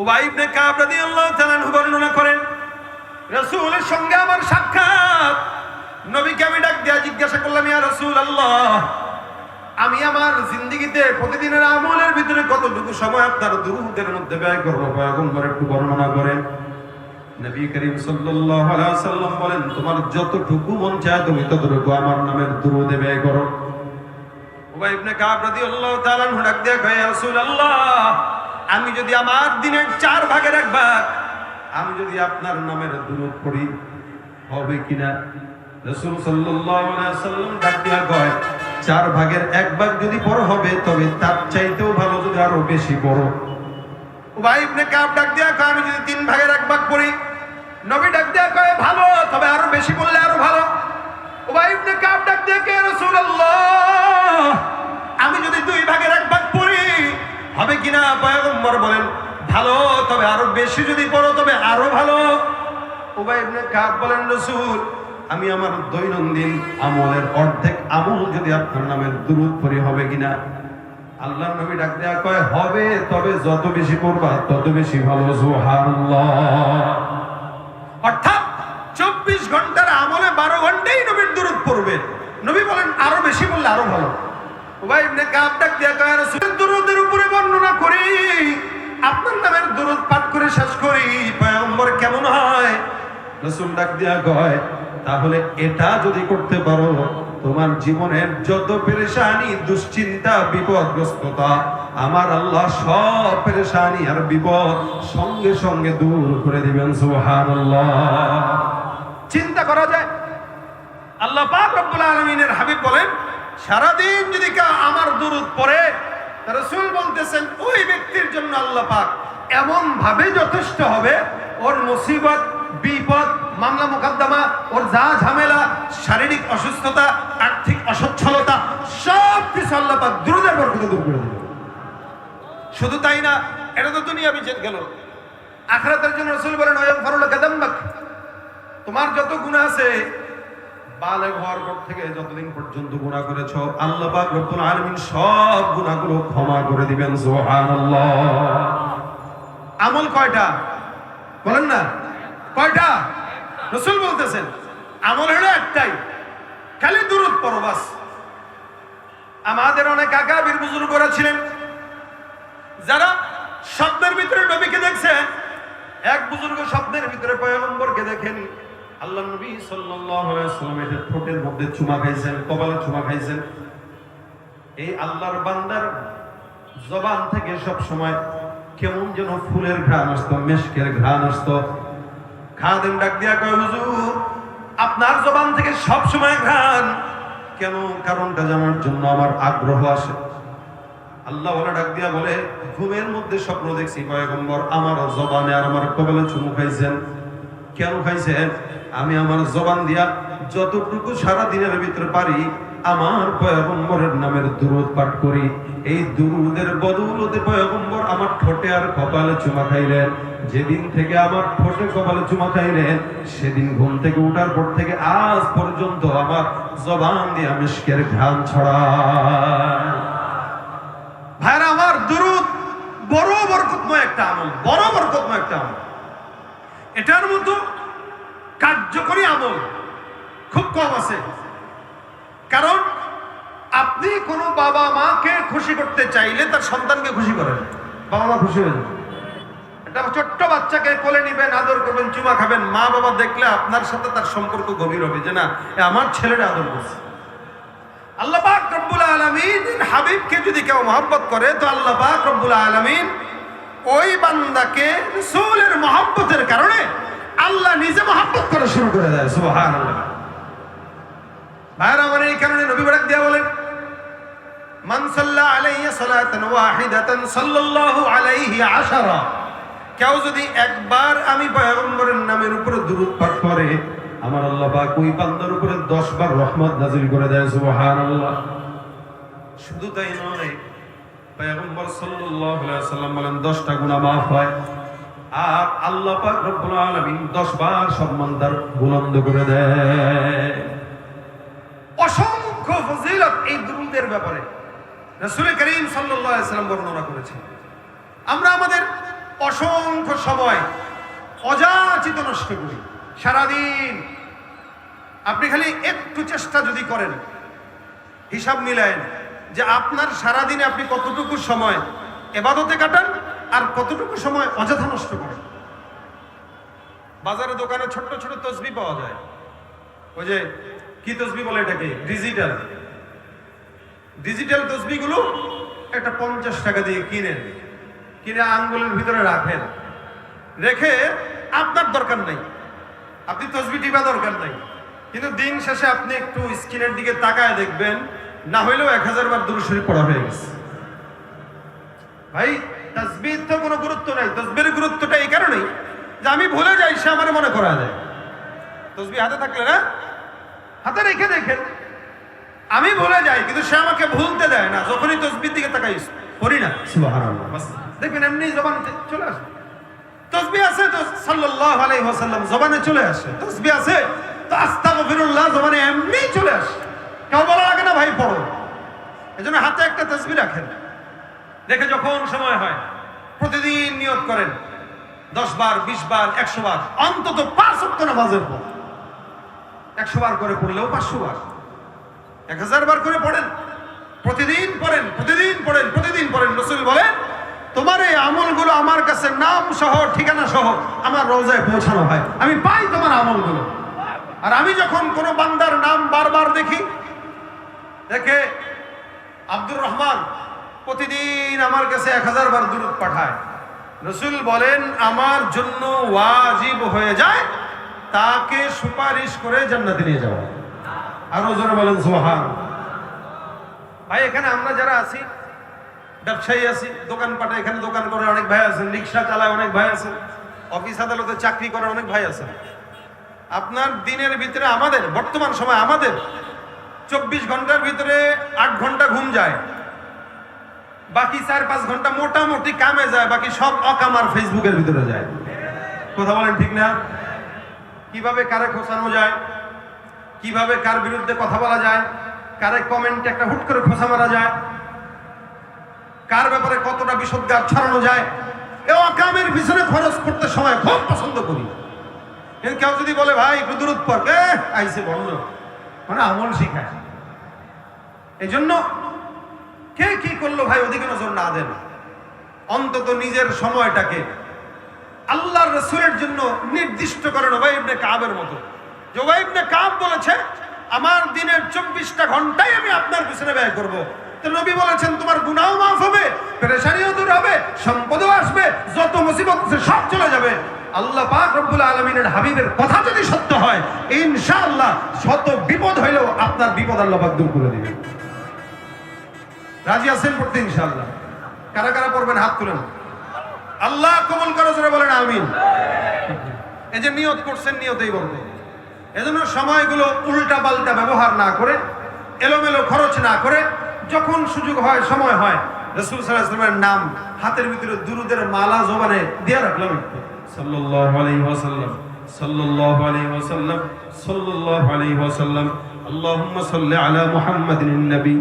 উবাই ইবনে কাব রাদিয়াল্লাহু তাআলা আনহু বর্ণনা করেন, রাসূলের সঙ্গে আমার সাক্ষাৎ। নবীকে আমি ডাক দিয়া জিজ্ঞাসা করলাম, ইয়া রাসূলুল্লাহ, আমি আমার জিন্দেগিতে প্রতিদিনের আমলের ভিতরে কতটুকু সময় আপনার দুরূদের মধ্যে ব্যয় করব, পয়গম্বর একটু বর্ণনা করেন। নবী করিম সাল্লাল্লাহু আলাইহি ওয়াসাল্লাম বলেন, তোমার যতটুকু মন চায় তুমি ততটুকু আমার নামের দুরূদে ব্যয় করো। উবাই ইবনে কাব রাদিয়াল্লাহু তাআলা আনহু ডাক দিয়া কয়, ইয়া রাসূলুল্লাহ, আমি যদি আমার দিনের 4 ভাগের 1 ভাগ আমি যদি আপনার নামের দুরূদ পড়ি হবে কিনা? রাসূল সাল্লাল্লাহু আলাইহি ওয়াসাল্লাম ডাক দিয়া কয়, 4 ভাগের 1 ভাগ যদি পড়ো হবে, তবে তার চাইতেও ভালো যদি আরো বেশি পড়ো। উবাই ইবনে কাব ডাক দিয়া কয়, আমি যদি 3 ভাগের 1 ভাগ পড়ি? নবী ডাক দিয়া কয়, ভালো, তবে আরো বেশি পড়লে আরো ভালো। উবাই ইবনে কাব ডাক দিয়া কয়, রাসূলুল্লাহ, আমি যদি 2 ভাগের 1 ভাগ পড়ি হবে কিনা? পয়গম্বর বলেন, ভালো, তবে আরো বেশি যদি পড়ো তবে আরো ভালো। উবাই ইবনে কাব বলেন, রাসূল, আমি আমার দৈনন্দিন আমলের অর্ধেক আমল যদি আপনার নামের দুরূদ পড়ি হবে কিনা? আল্লাহর নবী ডাক দেয়া কয়, হবে, তবে যত বেশি পড়বা তত বেশি ভালো। সুবহানাল্লাহ। অর্থাৎ 24 ঘন্টার আমলে 12 ঘন্টাই নবীর দুরূদ পড়বে। নবী বলেন, আরো বেশি বললে আরো ভালো। উবাই ইবনে কাব ডাক দেয়া কয়, রাসূলের দুরূদের উপরে বর্ণনা করি, আপনার নামের দুরূদ পাঠ করে শেষ করি, পয়গম্বর কেমন হয়? রাসূল ডাক দেয়া কয়, তাহলে এটা যদি করতে পারো, তোমার জীবনের যত পেরেশানি, দুশ্চিন্তা, বিপদগ্রস্ততা, আমার আল্লাহ সব পেরেশানি আর বিপদ সঙ্গে সঙ্গে দূর করে দিবেন। সুবহানাল্লাহ। চিন্তা করা যায়, আল্লাহ পাক রব্বুল আলামিনের হাবিব বলেন, সারাদিন যদি কেউ আমার দুরূদ পড়ে, রাসূল বলতেছেন ওই ব্যক্তির জন্য আল্লাহ পাক এমন ভাবে যথেষ্ট হবে, ওর মুসিবত, বিপদ, মামলা মোকদ্দমা, ওর যা ঝামেলা, শারীরিক অসুস্থতা, আর্থিক অসচ্ছলতা, সব কিছু আল্লাহ পাক দুরূদের বরকতে দূর করে দেবে। শুধু তাই না, এটা তো দুনিয়া বিজেত গেল, আখিরাতের জন্য রাসূল বলেন, ওয়াগফিরু লাকা যামবাক, তোমার যত গুনাহ আছে, বালেগ হওয়ার পর থেকে যতদিন পর্যন্ত গুনাহ করেছো, আল্লাহ পাক রব্বুল আলামিন সব গুনাহগুলো ক্ষমা করে দিবেন। সুবহানাল্লাহ। আমল কয়টা বলেন না? কয়টা? রাসূল বলতেছেন আমল হলো একটাই, খালি দুরূদ পড়ো বাস। আমাদের অনেক আকাবির বুজুর্গরা ছিলেন যারা স্বপ্নের ভিতরে নবীকে দেখছেন। এক বুজুর্গ স্বপ্নের ভিতরে পয়গম্বরকে দেখেন, আল্লাহ নবী সাল্লাল্লাহু আলাইহি ওয়াসাল্লামের ঠোঁটের মধ্যে চুমা খাইছেন, কপালে চুমা খাইছেন। এই আল্লাহর বান্দার জবান থেকে সব সময় কেমন যেন ফুলের ঘ্রাণ আসতো, মেশকের ঘ্রাণ আসতো। খাদেম ডাক দিয়া কয়, হুজুর, আপনার জবান থেকে সব সময় ঘ্রাণ কেন? কারণটা জানার জন্য আমার আগ্রহ আসে। আল্লাহ ওয়ালা ডাক দিয়া বলে, ঘুমের মধ্যে স্বপ্ন দেখছি পয়গম্বর আমার জবানে আর আমার কপালে চুমু খাইছেন। কেন খাইছেন? আমি আমার জবান দিয়া যতটুকু সারা দিনের ভিতরে পারি আমার পয়গম্বরের নামের দুরূদ পাঠ করি। এই দুরূদের বদৌলতে পয়গম্বর আমার ঠোঁটে আর কপালে চুমা খাইলেন। যেদিন থেকে আমার ঠোঁটে কপালে চুমা খাইলেন, সেদিন ঘুম থেকে ওঠার পর থেকে আজ পর্যন্ত আমার জবান দিয়ে মিশকের ঘ্রাণ ছড়ায়। ভাইরা আমার, দুরূদ বড় বরকতময় একটা আমল, বড় বরকতময় একটা আমল। এটার মতো কার্যকরী আমল খুব কম আছে। কারণ আপনি কোনো বাবা মাকে খুশি করতে চাইলে তার সন্তানকে খুশি করেন, বাবা মা খুশি হয়ে যাবে। একটা ছোট্ট বাচ্চাকে কোলে নিবেন, আদর করবেন, চুমা খাবেন, মা বাবা দেখলে আপনার সাথে তার সম্পর্ক গভীর হবে, যে না, আমার ছেলেটা আদর করছে। আল্লাহ পাক রব্বুল আলামিন হাবিবকে যদি কেউ মহব্বত করে, তো আল্লাহ পাক রব্বুল আলামিন ওই বান্দাকে রাসূলের মহব্বতের কারণে আল্লাহ নিজে মহব্বত করা শুরু করে দেয়। সুবহানাল্লাহ। ভাইরা আমার, এই কারণে নবী বরাক দিয়া বলেন, মান সাল্লা আলাইহি সালাতান ওয়াহিদাতান সাল্লাল্লাহু আলাইহি আশারা, কেউ যদি একবার আমি পয়গম্বরের নামের উপরে দুরূদ পাঠ করে, আমার আল্লাহ পাক ওই বান্দার উপরে 10 বার রহমত নাযিল করে দেয়। সুবহানাল্লাহ। শুধু তাই নয়, পয়গম্বর সাল্লাল্লাহু আলাইহি ওয়াসাল্লাম বলেন 10টা গুনাহ মাফ হয়, আর আল্লাহ পাক রব্বুল আলামিন 10 বার সম্মান তার বুলন্দ করে দেয়। অসংখ্য ফজিলত এই দুরূদের ব্যাপারে রাসূল করিম সাল্লাল্লাহু আলাইহি ওয়াসাল্লাম বর্ণনা করেছেন। আমরা আমাদের অসংখ্য সময় অযাচিত নষ্ট করি সারাদিন। আপনি খালি একটু চেষ্টা যদি করেন, হিসাব মিলায়েন যে আপনার সারাদিনে আপনি কতটুকু সময় ইবাদতে কাটান আর কতটুকু সময় অযথা নষ্ট করেন। বাজারে দোকানে ছোট্ট ছোট তসবিহ পাওয়া যায়, ওই যে কি তসবিহ বলে এটাকে, ডিজিটাল তসবিহগুলো একটা 50 টাকা দিয়ে কিনে আঙ্গুলের ভিতরে রাখেন, রেখে আপনার দরকার নাই, আপনি তসবিহ টিপা দরকার নাই, কিন্তু দিন শেষে আপনি একটু স্ক্রিনের দিকে তাকায় দেখবেন না হইলেও 1000 বার দুরূদ শরীফ পড়া হয়ে গেছে। ভাই তাসবিহ তো কোনো গুরুত্ব নাই, তসবিহের গুরুত্বটা এই কারণেই যে আমি ভুলে যাই, সে আমার মনে করা যায়। তসবিহ হাতে থাকলে না, হাতে রেখে দেখেন, আমি ভুলে যাই কিন্তু সে আমাকে ভুলতে দেয় না। যখনই তসবির দিকে তাকাই পড়ি না সুবহানাল্লাহ, বাস দেখবেন এমনি জবান চলে আসে। তসবিহ আছে তো সাল্লাল্লাহু আলাইহি ওয়াসাল্লাম জবানে চলে আসে, তসবিহ আছে তো আস্তাগফিরুল্লাহ জবানে এমনি চলে আসে, কেউ বলা লাগে না ভাই পড়ো। এজন্য হাতে একটা তসবিহ রাখেন, রেখে যখন সময় হয় প্রতিদিন নিয়ত করেন 10 বার 20 বার 100 বার, অন্তত 5 ওয়াক্ত নামাজের পর 100 বার করে পড়লেও 500 বার, 1000 বার করে পড়েন, প্রতিদিন পড়েন, প্রতিদিন পড়েন, প্রতিদিন পড়েন। রাসূল বলেন তোমার এই আমলগুলো আমার কাছে নাম সহ ঠিকানা সহ আমার রওজায় পৌঁছানো হয়, আমি পাই তোমার আমলগুলো। আর আমি যখন কোনো বান্দার নাম বারবার দেখি, দেখে আব্দুর রহমান প্রতিদিন আমার কাছে 1000 বার দুরূদ পাঠায়, রাসূল বলেন আমার জন্য ওয়াজিব হয়ে যায় তাকে সুপারিশ করে জান্নাতে নিয়ে যাওয়া। আরো জোরে বলেন সুবহানাল্লাহ। ভাই এখানে আমরা যারা আছি, ব্যবসায়ী আছি, দোকানপাটে এখানে দোকান করে অনেক ভাই আছেন, রিক্সা চালায় অনেক ভাই আছেন, অফিস আদালতে চাকরি করে অনেক ভাই আছেন। আপনার দিনের ভিতরে আমাদের বর্তমান সময় আমাদের 24 ঘন্টার ভিতরে 8 ঘন্টা ঘুম যায়, বাকি 4-5 ঘন্টা মোটামুটি কামে যায়, বাকি সব অকামার ফেসবুকের ভিতরে যায়। কথা বলেন ঠিক না? কিভাবে কারে খোঁচানো যায়, কিভাবে কার বিরুদ্ধে কথা বলা যায়, কারে কমেন্টে একটা হুট করে খোঁচা মারা যায়, কার ব্যাপারে কতটা বিষোদ্গার ছড়ানো যায়, এ অকামের পিছনে খরচ করতে সময় খুব পছন্দ করি। কিন্তু কেউ যদি বলে ভাই একটু দূরত পর, আইসে বন্ধ, মানে আমল শিখায়। এই জন্য কে কি করলো ভাই ওদিকে নজর না দেন, অন্তত নিজের সময়টাকে আল্লাহর রাসূলের জন্য নির্দিষ্ট করেন। উবাই ইবনে কাবের মতো, যে উবাই ইবনে কাব বলেছে আমার দিনের 24টা ঘন্টাই আমি আপনার পিছনে ব্যয় করব। তো নবী বলেছেন তোমার গুনাহও মাফ হবে, পেরেশানিও দূর হবে, সম্পদও আসবে, যত মুসিবত আছে সব চলে যাবে। আল্লাহ পাক রব্বুল আলামিনের হাবিবের কথা যদি সত্য হয়, ইনশাআল্লাহ শত বিপদ হইলেও আপনার বিপদ আল্লাহ পাক দূর করে দিবেন। রাজি আছেন পড়তে ইনশাআল্লাহ? কারা কারা পড়বেন হাত তুলেন। আল্লাহ কবুল করে জোরে বলেন আমিন। এই যে নিয়ত করছেন, নিয়তেই বলবো। এজন্য সময়গুলো উল্টা পাল্টা ব্যবহার না করে, এলোমেলো খরচ না করে, যখন সুযোগ হয় সময় হয় রাসূল সাল্লাল্লাহু আলাইহি ওয়াসাল্লামের নাম হাতের ভিতরে দুরুদের মালা জবানে দিয়ে রাখলাম, সাল্লাল্লাহু আলাইহি ওয়াসাল্লাম, সাল্লাল্লাহু আলাইহি ওয়াসাল্লাম, সাল্লাল্লাহু আলাইহি ওয়াসাল্লাম, আল্লাহুম্মা সাল্লি আলা মুহাম্মাদিন নবী,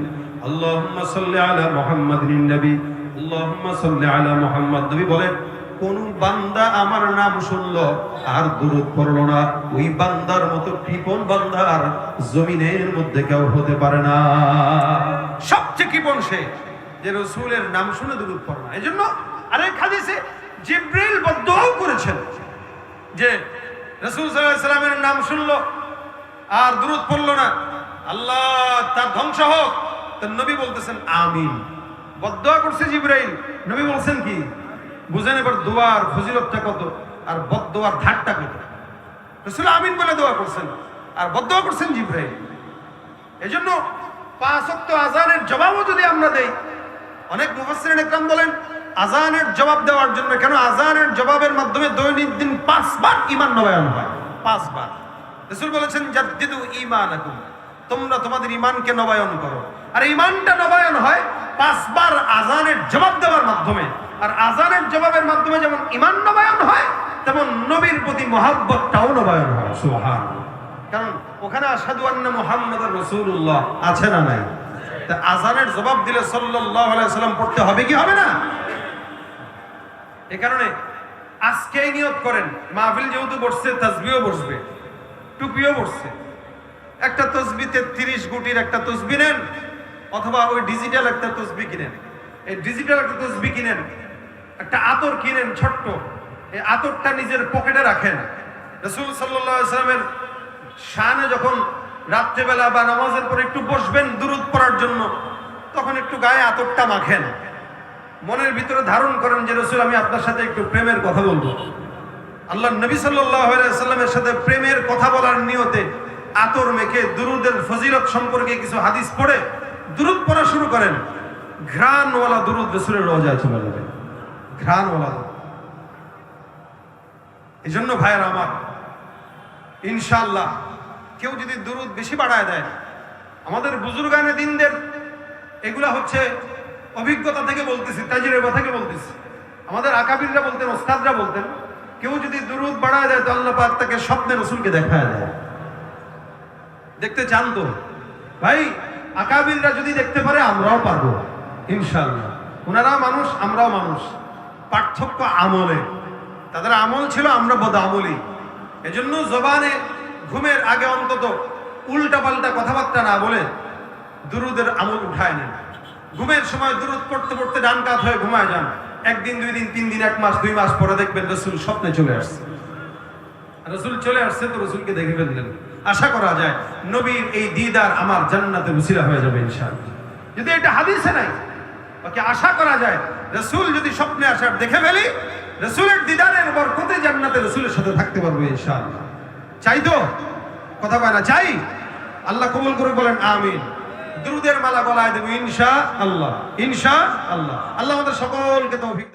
আল্লাহুম্মা সাল্লি আলা মুহাম্মাদিন নবী, আল্লাহুম্মা সাল্লি আলা মুহাম্মাদ। নবী বলেন কোন বান্দা আমার নাম শুনলো আর দুরূদ পড়লো না, ওই বান্দার মতো কৃপণ বান্দা আর জমিনের মধ্যে কেউ হতে পারে না। সবচেয়ে কৃপণ সে যে রাসূলের নাম শুনে দুরূদ পড়ে না। এজন্য আরেক হাদিসে জিবরিল বদদুআ করেছেন যে রাসূল সাল্লাল্লাহু আলাইহি ওয়াসাল্লামের নাম শুনলো আর দুরূদ পড়লো না, আল্লাহ তার ধ্বংস হোক। তো নবী বলতেছেন আমিন। বদদুআ করছে জিবরাইল, নবী বলছেন কি বুঝেন এবার দোয়ার ফজিলতটা কত আর বদদুয়ার ধারটা কত। রাসূল আমিন বলে দোয়া করছেন আর বদদুয়া করছেন জিবরাইল। এজন্য 5 ওয়াক্ত আযানের জবাবও যদি আমরা দেই, অনেক মুফাসসিরিন ইকরাম বলেন আযানের জবাব দেওয়ার জন্য, কেন আযানের জবাবের মাধ্যমে দৈনন্দিন 5 বার ঈমান নবায়ন হয়, 5 বার। রাসূল বলেছেন জাদ্দিদু ঈমানাকুম, তোমরা তোমাদের ঈমানকে নবায়ন করো। আর ঈমানটা নবায়ন হয় 5 বার আযানের জবাব দেওয়ার মাধ্যমে। আর আযানের জবাবের মাধ্যমে যেমন ঈমান নবায়ন হয়, তেমন নবীর প্রতি মহব্বতটাও নবায়ন হয়। সুবহানাল্লাহ। কারণ ওখানে আশহাদু আন্না মুহাম্মাদুর রাসূলুল্লাহ আছে না নাই? তা আযানের জবাব দিলে সাল্লাল্লাহু আলাইহি ওয়াসাল্লাম পড়তে হবে কি হবে না? এই কারণে আজকেই নিয়ত করেন, মাহফিল যেহেতু বসছে তাসবিহও বসবে, টুপিও বসছে, একটা তসবি 33 গুটির একটা তসবি নেন, অথবা ওই ডিজিটাল একটা তসবি কিনেন। এই ডিজিটাল একটা তসবি কিনেন, একটা আতর কিনেন ছোট্ট, এই আতরটা নিজের পকেটে রাখেন। রাসূল সাল্লাল্লাহু আলাইহি ওয়াসাল্লামের শানে যখন রাত্রেবেলা বা নামাজের পরে একটু বসবেন দুরূদ পড়ার জন্য, তখন একটু গায়ে আতরটা মাখেন, মনের ভিতরে ধারণ করেন যে রাসূল আমি আপনার সাথে একটু প্রেমের কথা বলবো। আল্লাহ নবী সাল্লাল্লাহু আলাইহি ওয়াসাল্লামের সাথে প্রেমের কথা বলার নিয়তে আতর মেখে দুরূদের ফজিলত সম্পর্কে কিছু হাদিস পড়ে দুরূদ পড়া শুরু করেন। ঘ্রাণওয়ালা দুরূদ রাসূলের রওজায় চলে যাবে, ঘ্রাণওয়ালা। এই জন্য ভাইয়ের আমার, ইনশাআল্লাহ কেউ যদি দুরূদ বেশি বাড়ায় দেয়, আমাদের বুজুর্গানে দিনদের এগুলা হচ্ছে অভিজ্ঞতা থেকে বলতেছি, তাজরিবা থেকে বলতেছি। আমাদের আকাবিররা বলতেন, ওস্তাদরা বলতেন, কেউ যদি দুরূদ বাড়ায় দেয় তো আল্লাহ পাক তাকে স্বপ্নে রাসূলকে দেখায় দেয়। দেখতে চান তো ভাই? আকাবিররা যদি দেখতে পারে আমরাও পারবো ইনশাআল্লাহ। ওনারা মানুষ, আমরাও মানুষ, পার্থক্য আমলে। তাদের আমল ছিল, আমরা বদআমলি। এজন্য জবানে ঘুমের আগে অন্তত উল্টা পাল্টা কথাবার্তা না বলে দুরূদের আমল উঠায় নেন। ঘুমের সময় দুরূদ পড়তে পড়তে ডান কাত হয়ে ঘুমায় যান, একদিন, 2 দিন, 3 দিন, 1 মাস, 2 মাস পরে দেখবেন রাসূল স্বপ্নে চলে আসছে। রাসূল চলে আসছে তো রাসূলকে দেখে ফেললেন। আশা করা যায় নবীর এই দিদার আমার জান্নাতের উসিলা হয়ে যাবে ইনশাআল্লাহ। যদি এটা হাদিসে নাই, বাকি আশা করা যায় রাসূল যদি স্বপ্নে আসার দেখে ফেলি, রাসূলের দিদারের বরকতে জান্নাতে রাসূলের সাথে থাকতে পারবো ইনশাআল্লাহ। চাই তো? কথা বলে না, চাই? আল্লাহ কবুল করে বলেন আমিন। দুরূদের মালা গলায় দেব ইনশাআল্লাহ, ইনশাআল্লাহ। আল্লাহ আমাদের সকলকে তৌফিক